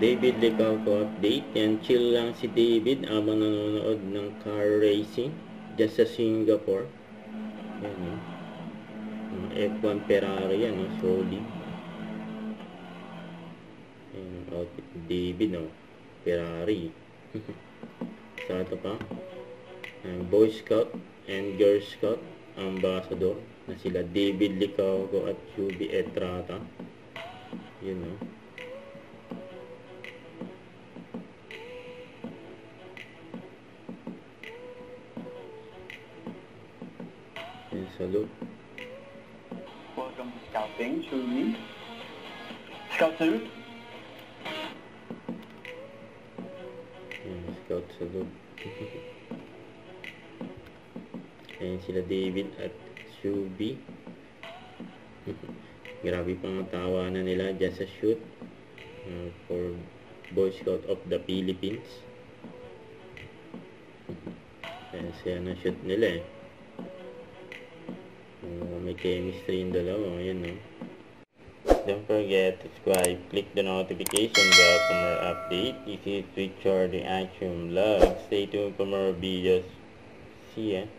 David Licauco update. Yan, chill lang si David habang nanonood ng car racing dyan sa Singapore. Yan, no? F1 Ferrari yan, no? Solid. Yan, outfit ni David, no? Ferrari. Sa ito pa, Boy Scout and Girl Scout Ambassador na sila David Licauco at Yubi Estrada. Yun, no? Yan, salute. Welcome to Scouting, Shumi. Scout salute. Yan, Scout salute. Ayan sila David at Yubi. Grabe pang tawanan nila dyan sa shoot for Boy Scout of the Philippines. Ayan siya na shoot nila eh. May chemistry yung dalawa. Ayan, no? Don't forget to subscribe, click the notification bell for more update. This is Richard the Action Vlog. Stay tuned for more videos. See ya.